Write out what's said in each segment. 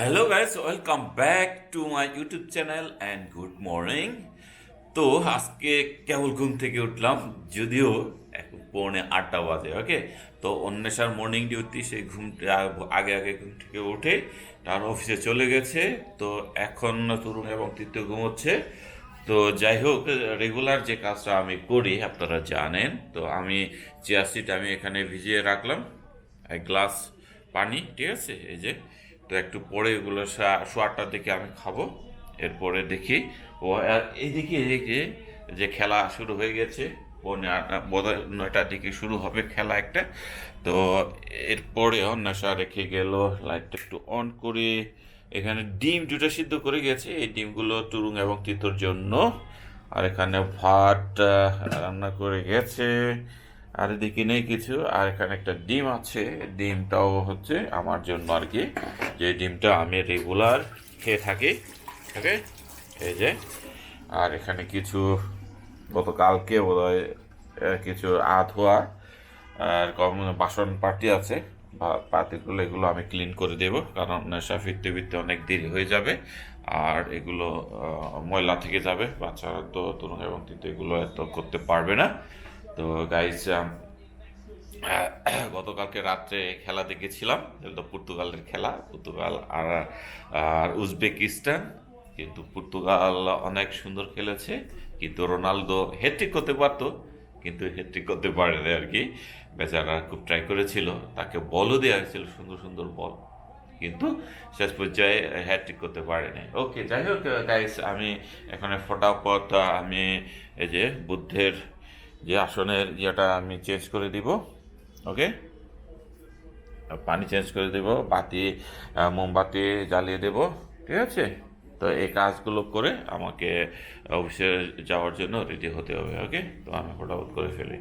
Hello guys, welcome back to my YouTube channel and good morning. তো আজকে কেবল ঘুম থেকে উঠলাম, যদিও এখন 7:45 বাজে। ওকে, তো অন্বেষার মর্নিং ডিউটি, সেই আগে আগে ঘুম থেকে উঠে তার অফিসে চলে গেছে। তো এখন তরুণ এবং তৃতীয় ঘুমোচ্ছে। তো যাই হোক, রেগুলার যে কাজটা আমি করি আপনারা জানেন। তো আমি চিয়া সিড আমি এখানে ভিজিয়ে রাখলাম, এক গ্লাস পানি, ঠিক আছে, এই যে। তো একটু পরে এগুলো 8:30টার দিকে আমি খাবো। এরপরে দেখি এদিকে যে খেলা শুরু হয়ে গেছে, বোধহয় 9টার দিকে শুরু হবে খেলা একটা। তো এরপরে নেশা রেখে গেল, লাইটটা একটু অন করে এখানে ডিম দুটো সিদ্ধ করে গেছে, এই ডিমগুলো তুরুং এবং তিতোর জন্য। আর এখানে ভাত রান্না করে গেছে। আর এদিকে নেই কিছু, আর এখানে একটা ডিম আছে, ডিমটাও হচ্ছে আমার জন্য আর কি, যে ডিমটা আমি রেগুলার খেয়ে থাকি। ওকে, এই যে। আর এখানে কিছু গতকালকে বোধহয় কিছু ধোয়া আর কম বাসন পাটি আছে, পাতিগুলো, এগুলো আমি ক্লিন করে দেব, কারণ নেশা ফিরতে ফিরতে অনেক দেরি হয়ে যাবে। আর এগুলো ময়লা থেকে যাবে, বাচ্চারা তো তরুণ এবং কিন্তু এগুলো এত করতে পারবে না। তো গাইস, গতকালকে রাত্রে খেলা দেখেছিলাম, তো পর্তুগালের খেলা, পর্তুগাল আর আর উজবেকিস্তান। কিন্তু পর্তুগাল অনেক সুন্দর খেলেছে, কিন্তু রোনালদো হ্যাট্রিক করতে পারতো, কিন্তু হ্যাট্রিক করতে পারেনি আর কি। বেচারা খুব ট্রাই করেছিল, তাকে বলও দেওয়া হয়েছিল, সুন্দর সুন্দর বল, কিন্তু শেষ পর্যায়ে হ্যাট্রিক করতে পারেনি। ওকে, যাই হোক গাইস, আমি এখানে ফটাফট আমি এই যে বুদ্ধের যে আসনের ইয়েটা আমি চেঞ্জ করে দিব। ওকে, পানি চেঞ্জ করে দেব, বাতি মোমবাতি জ্বালিয়ে দেব, ঠিক আছে। তো এই কাজগুলো করে আমাকে অফিসে যাওয়ার জন্য রেডি হতে হবে। ওকে, তো আমি ফটাফট করে ফেলি।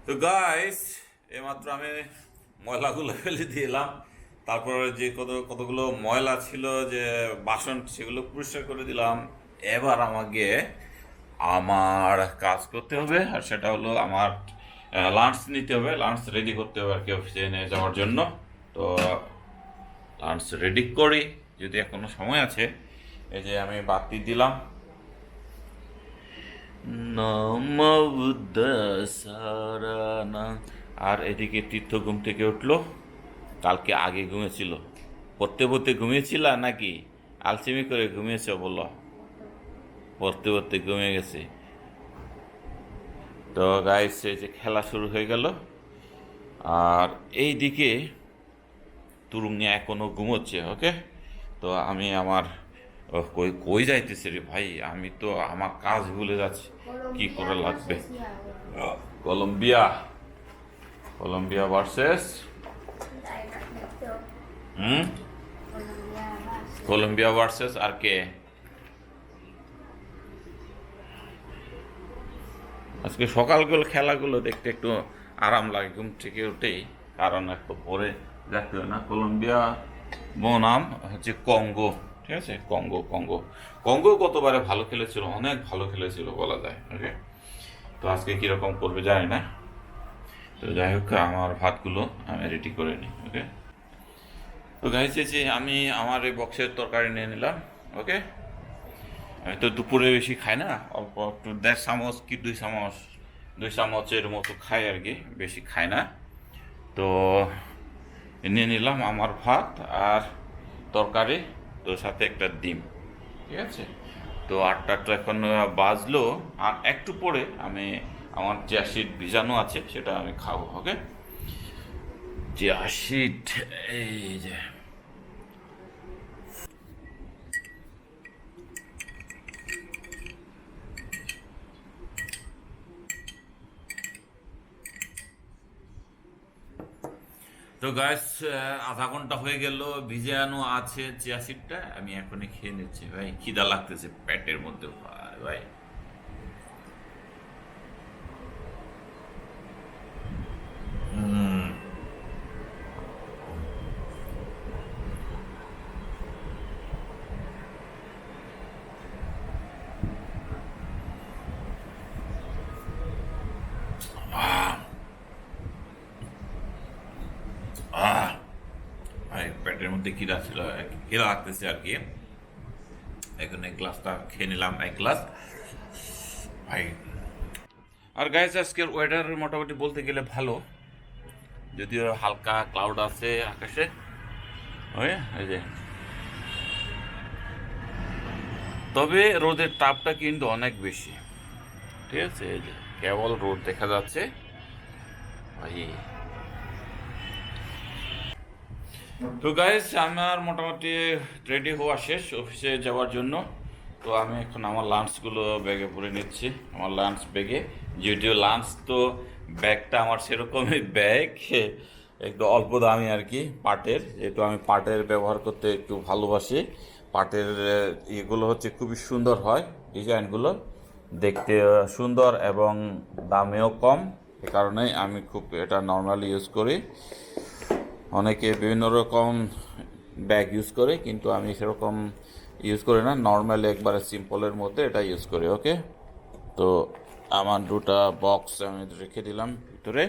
তো গাইস, এইমাত্র আমি ময়লাগুলো ফেলে দিলাম, তারপরে যে কতগুলো ময়লা ছিল যে বাসন, সেগুলো পরিষ্কার করে দিলাম। এবার আমাকে আমার কাজ করতে হবে, আর সেটা হলো আমার লাঞ্চ নিতে হবে, লাঞ্চ রেডি করতে হবে আর কি, অফিসে নিয়ে যাওয়ার জন্য। তো লাঞ্চ রেডি করি, যদি এখনো সময় আছে। এই যে আমি বাতি দিলাম, নম বুদ্ধ সারানা। আর এদিকে তীর্থ ঘুম থেকে উঠলো, কালকে আগে ঘুমিয়েছিল। পড়তে পড়তে ঘুমিয়েছিল নাকি আলসেমি করে ঘুমিয়েছ বলো? পড়তে পড়তে ঘুমিয়ে গেছে। তো গাইস, এই যে খেলা শুরু হয়ে গেল, আর এই দিকে তুরুঙ্গা এখনো ঘুমোচ্ছে। ওকে, তো আমি আমার কই কই যাইতেছে রে ভাই, আমি তো আমার কাজ ভুলে যাচ্ছি, কি করে লাগবে। কলম্বিয়া, কলম্বিয়া ভার্সেস হুম কলম্বিয়া ভার্সেস আর কে? আজকে সকালগুলো খেলাগুলো দেখতে একটু আরাম লাগে ঘুম থেকে উঠেই, কারণ একটু পরে দেখতে হয় না। কলম্বিয়া বনাম হচ্ছে কঙ্গো, ঠিক আছে, কঙ্গো কঙ্গো কঙ্গো গতবারে ভালো খেলেছিল, অনেক ভালো খেলেছিল বলা যায়। ওকে, তো আজকে কীরকম করবে জানি না। তো যাই হোক, আমার ভাতগুলো আমি রেডি করে নিই। ওকে, তো গাইছে যে আমি আমার এই বক্সের তরকারি নিয়ে নিলাম। ওকে, আমি তো দুপুরে বেশি খাই না, অল্প একটু 1.5 চামচ কি 2 চামচ, 2 চামচের মতো খাই আর কি, বেশি খাই না। তো নিয়ে নিলাম আমার ভাত আর তরকারি, তো সাথে একটা ডিম, ঠিক আছে। তো 8টা তো এখন বাজলো, আর একটু পরে আমি আমার যে শিট ভিজানো আছে সেটা আমি খাবো। ওকে, যে শিট, এই যে। তো গাইস, আধা ঘন্টা হয়ে গেল, ভিজানো আছে চিয়া সিডটা, আমি এখনই খেয়ে নিচ্ছি ভাই, খিদা লাগতেছে পেটের মধ্যে ভাই ভাই। ভাই পেটের মধ্যে খিদা ছিল, খিদা লাগতেছে আর কি। এখন এক গ্লাসটা খেয়ে নিলাম, এক গ্লাস ভাই। আর গাইস আজকের ওয়েদার মোটামুটি বলতে গেলে ভালো, যদিও হালকা ক্লাউড আছে আকাশে। ওই যে তবে রোদের তাপটা কিন্তু অনেক বেশি, ঠিক আছে। এই যে কেবল রোদ দেখা যাচ্ছে ভাই। তো গাইস আমার মোটামুটি রেডি হওয়া শেষ অফিসে যাওয়ার জন্য। তো আমি এখন আমার লাঞ্চগুলো ব্যাগে ভরে নিচ্ছি, আমার লাঞ্চ ব্যাগে। যদিও লাঞ্চ তো ব্যাগটা আমার সেরকমই ব্যাগ, একটু অল্প দামি আর কি, পাটের। যেহেতু আমি পাটের ব্যবহার করতে একটু ভালোবাসি। পাটের ইয়েগুলো হচ্ছে খুবই সুন্দর হয়, ডিজাইনগুলো দেখতে সুন্দর এবং দামেও কম। এ কারণেই আমি খুব এটা নর্মালি ইউজ করি। অনেকে বিভিন্ন রকম ব্যাগ ইউজ করে, কিন্তু আমি সেরকম ইউজ করি না, নর্মালি একবারে সিম্পলের মধ্যে এটা ইউজ করি। ওকে, তো আমার দুটা বক্স আমি রেখে দিলাম ভিতরে।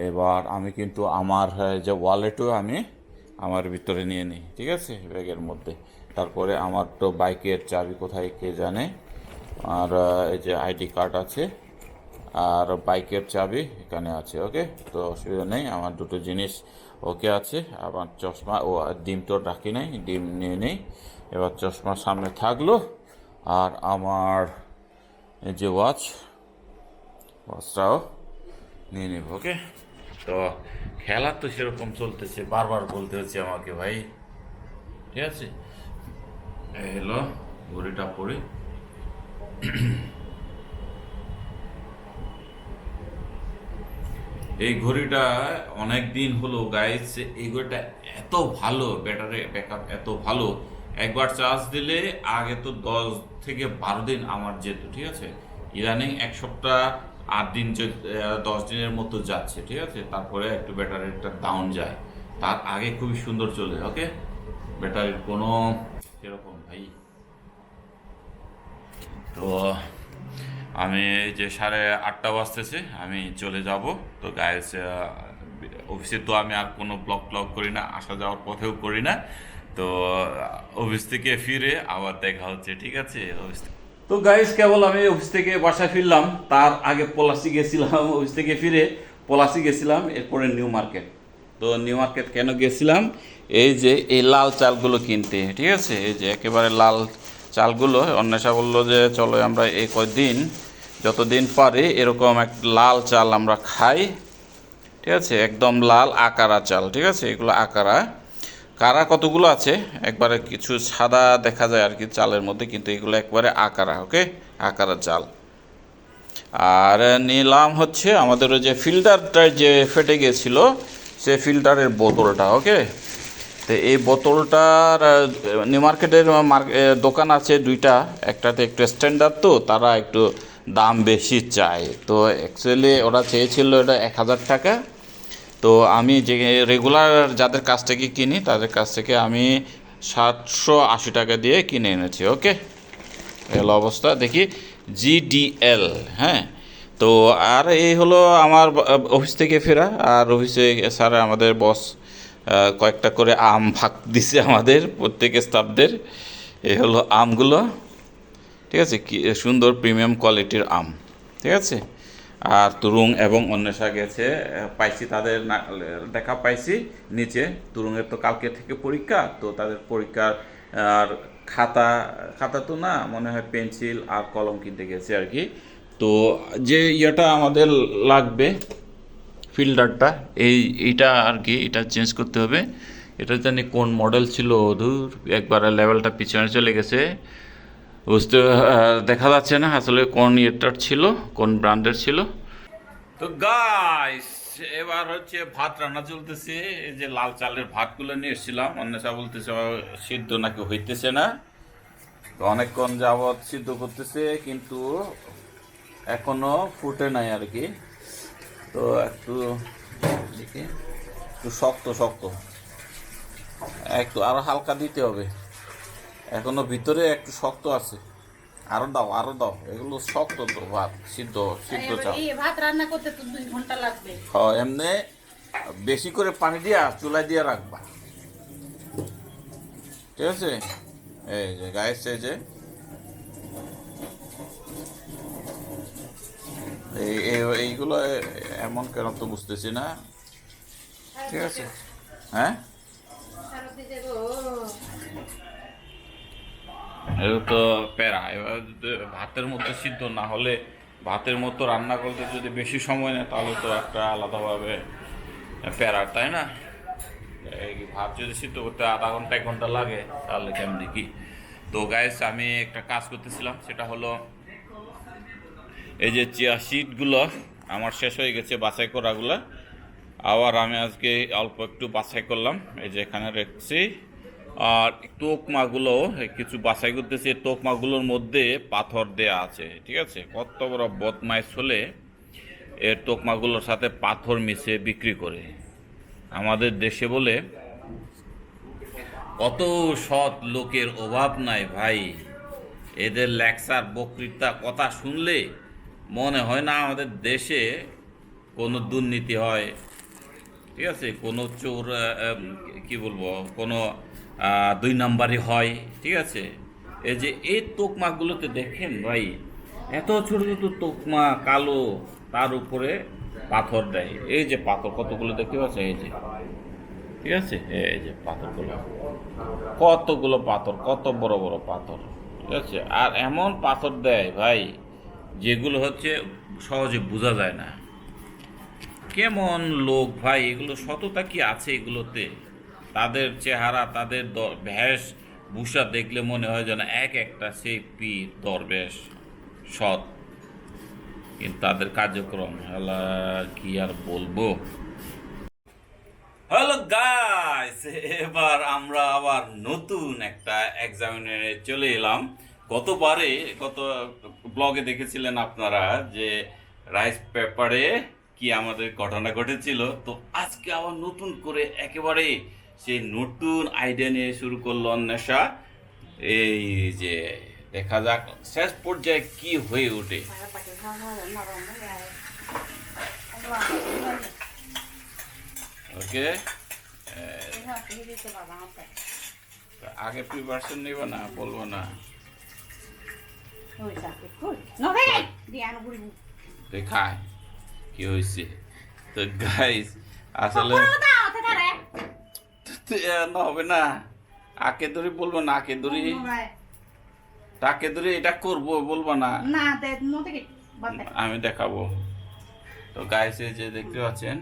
এবার আমি কিন্তু আমার যে ওয়ালেটও আমি আমার ভিতরে নিয়ে নিই, ঠিক আছে, ব্যাগের মধ্যে। তারপরে আমার তো বাইকের চাবি কোথায় কে জানে, আর এই যে আইডি কার্ড আছে, আর বাইকের চাবি এখানে আছে। ওকে, তো অসুবিধা নেই, আমার দুটো জিনিস ওকে আছে। আমার চশমা ও ডিম তো রাখি নাই, ডিম নিয়ে নেই। এবার চশমার সামনে থাকলো, আর আমার এই যে ওয়াচটাও নিয়ে নেব। ওকে, তো খেলা তো সেরকম চলতেছে, বারবার বলতে হচ্ছে আমাকে ভাই, ঠিক আছে। হলো ঘড়িটা পরে এই ঘড়িটা অনেক দিন হলো গাইস। এই ঘড়িটা এত ভালো, ব্যাটারি ব্যাকআপ এত ভালো, একবার চার্জ দিলে আগে তো 10 থেকে 12 দিন আমার যেত, ঠিক আছে। ইদানিং 1 সপ্তাহ 8 দিন 10 দিনের মতো যাচ্ছে, ঠিক আছে। তারপরে একটু ব্যাটারিটা ডাউন যায়, তার আগে খুবই সুন্দর চলে। ওকে, ব্যাটারির কোনো সেরকম ভাই। তো আমি যে 8:30 বাজতেছে, আমি চলে যাব। তো গাইস অফিসে তো আমি আর কোনো ব্লগ করি না, আসা যাওয়ার পথেও করি না। তো অফিস থেকে ফিরে আবার দেখা হচ্ছে, ঠিক আছে। তো গাইস কেবল আমি অফিস থেকে বাসায় ফিরলাম, তার আগে পলাশি গেছিলাম। অফিস থেকে ফিরে পলাশি গেছিলাম, এরপরে নিউ মার্কেট। তো নিউ মার্কেট কেন গেছিলাম, এই যে এই লাল চালগুলো কিনতে, ঠিক আছে। এই যে একেবারে লাল চালগুলো, অন্বেষা বললো যে চলো আমরা এই কয়দিন যতদিন পারি এরকম এক লাল চাল আমরা খাই, ঠিক আছে। একদম লাল আকারা চাল, ঠিক আছে। এগুলো আকারা কারা কতগুলো আছে, একবারে কিছু সাদা দেখা যায় আর কি চালের মধ্যে, কিন্তু এগুলো একবারে আকারা। ওকে, আকারা চাল। আর নিলাম হচ্ছে আমাদের ওই যে ফিল্টারটা যে ফেটে গিয়েছিল, সে ফিল্টারের বোতলটা। ওকে, তো এই বোতলটার নিউ মার্কেটের দোকান আছে দুইটা, একটাতে একটু স্ট্যান্ডার্ড, তো তারা একটু দাম বেশি চায়। তো অ্যাকচুয়ালি ওরা চেয়েছিল এটা 1000 টাকা। তো আমি যে রেগুলার যাদের কাছ থেকে কিনি তাদের কাছ থেকে আমি 780 টাকা দিয়ে কিনে এনেছি। ওকে, এলো অবস্থা। দেখি GDL, হ্যাঁ। তো আর এই হলো আমার অফিস থেকে ফেরা। আর অফিসে স্যার আমাদের বস কয়েকটা করে আম ভাগ দিছে আমাদের প্রত্যেক স্টাফদের। এই হলো আমগুলো, ঠিক আছে। কি সুন্দর প্রিমিয়াম কোয়ালিটির আম, ঠিক আছে। আর তুরুং এবং অন্বেষা গেছে, পাইছি তাদের দেখা পাইছি নিচে। তুরুংয়ের তো কালকে থেকে পরীক্ষা, তো তাদের পরীক্ষার আর খাতা তো না, মনে হয় পেন্সিল আর কলম কিনতে গেছে আর কি। তো যে ইয়েটা আমাদের লাগবে ফিল্টারটা, এইটা আর কি, এটা চেঞ্জ করতে হবে। এটা জানি কোন মডেল ছিল, ধুর একবার লেভেলটা পিছনে চলে গেছে, বুঝতে দেখা যাচ্ছে না আসলে কোন ইয়েটার ছিল, কোন ব্র্যান্ডের ছিল। তো গাইস এবার হচ্ছে ভাত রান্না চলতেছে। এই যে লাল চালের ভাতগুলো নিয়ে এসেছিলাম, অন্বেষা বলতেছে সিদ্ধ নাকি হইতেছে না। তো অনেকক্ষণ যাবৎ সিদ্ধ করতেছে, কিন্তু এখনো ফুটে নাই আর কি। তো একটু দেখি, একটু শক্ত একটু আরো হালকা দিতে হবে, এখনো ভিতরে একটু শক্ত আছে। আরো দাও, এগুলো শক্ত তো ভাত, সিদ্ধ চাল। ভাত রান্না করতে তো 2 ঘন্টা লাগবে। হ্যাঁ, এমনি বেশি করে পানি দিয়া চুলায় দিয়ে রাখবা। ঠিক আছে, এই যে গাইস, এই যে এইগুলো এমন কেন তো বুঝতেছি না। ঠিক আছে, হ্যাঁ, এটা তো প্যারা। এবার যদি ভাতের মতো সিদ্ধ না হলে, ভাতের মতো রান্না করতে যদি বেশি সময় নেয় তাহলে তো একটা আলাদাভাবে প্যারা, তাই না? এই ভাত যদি সিদ্ধ করতে আধা ঘন্টা 1 ঘন্টা লাগে তাহলে কেমনি কি? তো গাইস, আমি একটা কাজ করতেছিলাম, সেটা হলো এই যে চিয়া সিডগুলো আমার শেষ হয়ে গেছে বাছাই করাগুলো, আবার আমি আজকে অল্প একটু বাছাই করলাম, এই যে এখানে রেখেছি। আর তোকমাগুলো কিছু বাছাই করতেছি, তোকমাগুলোর মধ্যে পাথর দেয়া আছে। ঠিক আছে, কত বড় বদমাইশ হলে এর তোকমাগুলোর সাথে পাথর মিশিয়ে বিক্রি করে। আমাদের দেশে বলে কত সৎ লোকের অভাব নাই ভাই। এদের লেকচার বক্তৃতা কথা শুনলে মনে হয় না আমাদের দেশে কোনো দুর্নীতি হয়। ঠিক আছে, কোনো চোর, কি বলবো, কোনো 2 নাম্বারই হয়। ঠিক আছে, এই যে এই তোকমাগুলোতে দেখেন ভাই, এত ছোট ছোট তোকমা, কালো, তার উপরে পাথর দেয়। এই যে পাথর কতগুলো দেখতে পাচ্ছেন, এই যে, ঠিক আছে, এই যে পাথরগুলো, কতগুলো পাথর, কত বড় বড় পাথর। ঠিক আছে, আর এমন পাথর দেয় ভাই যেগুলো হচ্ছে সহজে বোঝা যায় না। কেমন লোক ভাই, এগুলো সততা কি আছে এগুলোতে? তাদের চেহারা, তাদের ভেষ ভূষা দেখলে মনে হয় যেন এক একটা সেই পীর দরবেশ, সৎ, কিন্তু তাদের কার্যক্রম কি আর বলবো। হ্যালো গাইস, এবার আমরা আবার নতুন একটা এক্সামিনারে চলে এলাম। গত ব্লগে দেখেছিলেন আপনারা যে রাইস পেপারে কি আমাদের ঘটনা ঘটেছিল। তো আজকে আবার নতুন করে একেবারে সেই নতুন আইডিয়া নিয়ে শুরু করলো অন্বেষা। এই যে দেখা যাক শেষ পর্যায়ে কি হয়ে ওঠে। ওকে, আগে প্রিপারেশন নিব না, বলবো না, দেখায় কি হয়েছে। তো গাইস, আসলে হবে না, আকে ধরে বলবো না, আকে ধরে তাকে ধরে এটা করবো বলবো না, আমি দেখাবো। তো গাইস, এই যে দেখতে পাচ্ছেন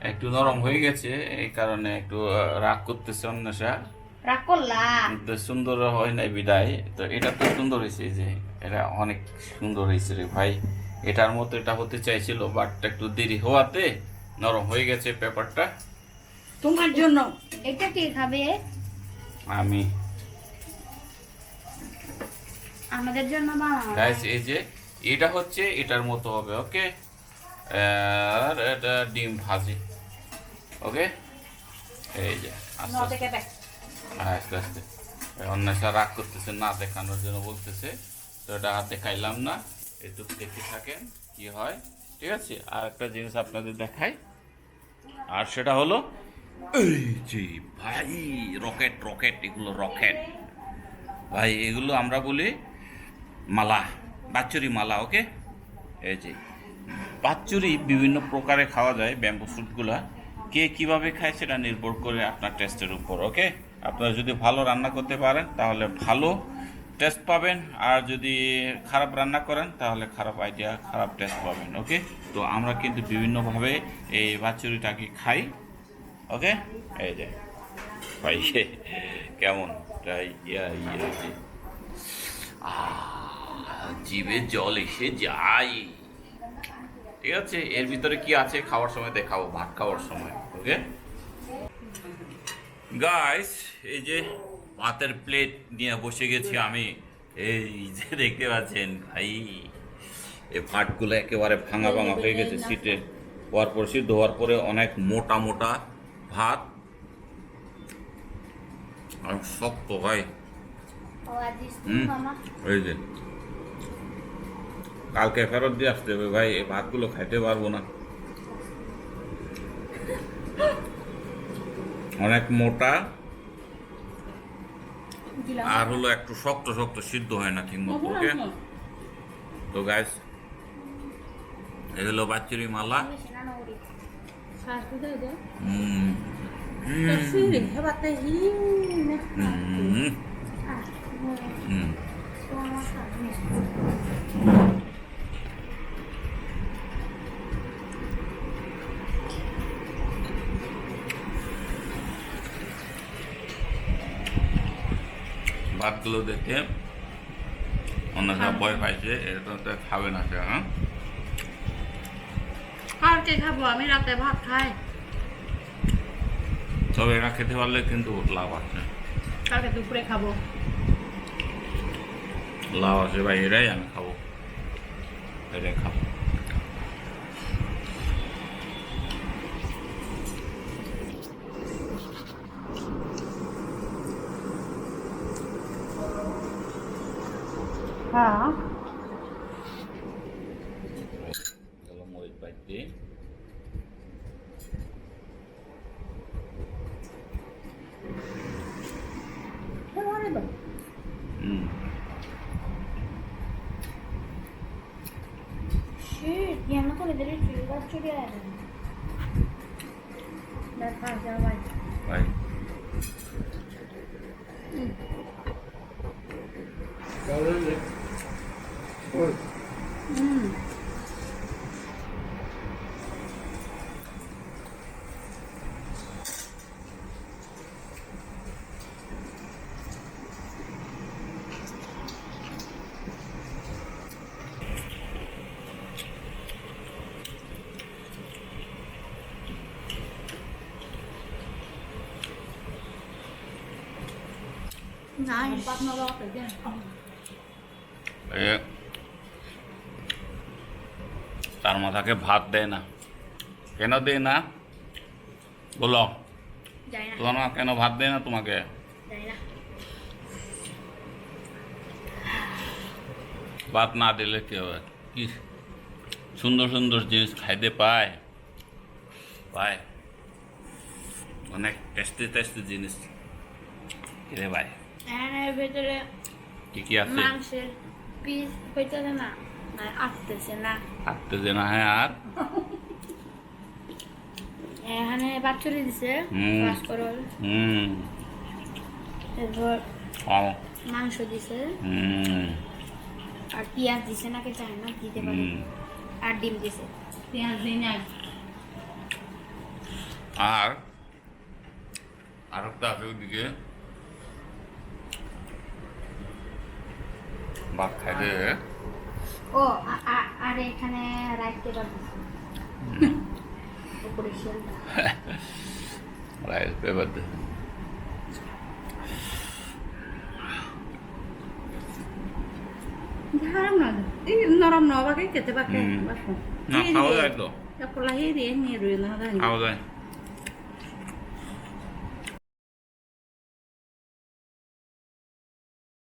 একটু নরম হয়ে গেছে, এই কারণে একটু রাগ করতেছে অন্বেষা। রাগ করলাম, কিন্তু সুন্দর হয় নাই বিদায়। তো এটা তো সুন্দর হয়েছে, যে এটা অনেক সুন্দর হয়েছে রে ভাই। এটার মতো এটা হতে চাইছিল, বাট একটু দেরি হওয়াতে নরম হয়ে গেছে পেপারটা। তোমার জন্য। এটা কে খাবে? আমি। আমাদের জন্য বানানো। গাইস, এই যে এটা হচ্ছে এটার মতো হবে। ওকে, আর এটা ডিম ভাজি। ওকে, এই যে আস্তে আস্তে আস্তে অন্বেষা রাগ করতেছে, না দেখানোর জন্য বলতেছে। তো এটা আর দেখাইলাম না, একটু দেখতে থাকেন কি হয়। ঠিক আছে, আর একটা জিনিস আপনাদের দেখাই, আর সেটা হলো এই যে ভাই রকেট, রকেট, এগুলো রকেট ভাই, এগুলো আমরা বলি মালা, বাচ্চুরি মালা। ওকে, এই যে বাচ্চুরি বিভিন্ন প্রকারে খাওয়া যায়, ব্যাম্বু ফ্রুটগুলা। কে কিভাবে খায় সেটা নির্ভর করে আপনার টেস্টের উপর। ওকে, আপনারা যদি ভালো রান্না করতে পারেন তাহলে ভালো টেস্ট পাবেন, আর যদি খারাপ রান্না করেন তাহলে খারাপ আইডিয়া, খারাপ টেস্ট পাবেন। ওকে, তো আমরা কিন্তু বিভিন্নভাবে এই বাচ্চুরিটাকে খাই। ওকে, এই যে ভাই কেমন জিভে জল এসে যায়। ঠিক আছে, এর ভিতরে কি আছে খাওয়ার সময় দেখাবো, ভাত খাওয়ার সময়। ওকে গাইস, এই যে ভাতের প্লেট নিয়ে বসে গেছি আমি। এই যে দেখতে পাচ্ছেন ভাই, এই ভাতগুলো একেবারে ভাঙা ভাঙা হয়ে গেছে, সিটে হওয়ার পর, সিদ্ধ হওয়ার পরে অনেক মোটা মোটা ভাত, আর শক্ত ভাই। এই যে কালকে ফেরত দিয়ে আসতে হবে ভাই, এই ভাতগুলো খাইতে পারবো না, অনেক মোটা দিলাম আর হলো একটু শক্ত শক্ত সিদ্ধ হয় না ঠিক মতো। ওকে, তো গাইস এই হলো বাচ্চুরি মালা। বেশি না নড়ি হুম হুম হুম। ভাতগুলো দেখে অন্যরা ভয় পাইছে, এটা তো খাবে না সে। হ্যাঁ, আর কে খাবো, আমি রাতে ভাত খাই। তবে এরা খেতে পারলে কিন্তু লাভ আছে, কালকে দুপুরে খাবো। লাভ আছে ভাই, এরাই আমি খাবো, এরাই খাবো। হ্যাঁ, গেলো মরিচ বাইতে। হুম shit, yang aku dari juga curi ada. Dan harga baik. ভাই Nice. Empat nol aja. এ তার মাথাকে ভাত দেয় না, কেন দেয় না বলো? Jangan. তোমার মা কেন ভাত দেয় না তোমাকে? Jangan. ভাত না দিলে কি হবে? কি সুন্দর সুন্দর জিনিস খাইতে পায়, পায় অনেক টেস্টি টেস্টি জিনিস কিরে ভাই। এর ভেতরে কি কি আছে? মাংসের পিস হইতেছে না, না আসতেছে না। থাকতে যে না। হ্যাঁ, আর এখানে বাচ্চুরি দিছে, হুম। কাঁচকরল, হুম এরপর খাও। মাংস দিছে, হুম আর পেঁয়াজ দিছে নাকি জানি না, দিতে পারে, হুম। আর ডিম দিছে। পেঁয়াজ দিই না। আর আরেকটা আছে ওইদিকে, ভাত খাইতে। ও আর এখানে রাইতে পারবে উপরে শেলটা। রাইস পেপার ধারম না, এই নরম নবাকে খেতে পাকে। না খাওয়া যায় তো, Aku lahir ya, niru na. খাওয়া যায়।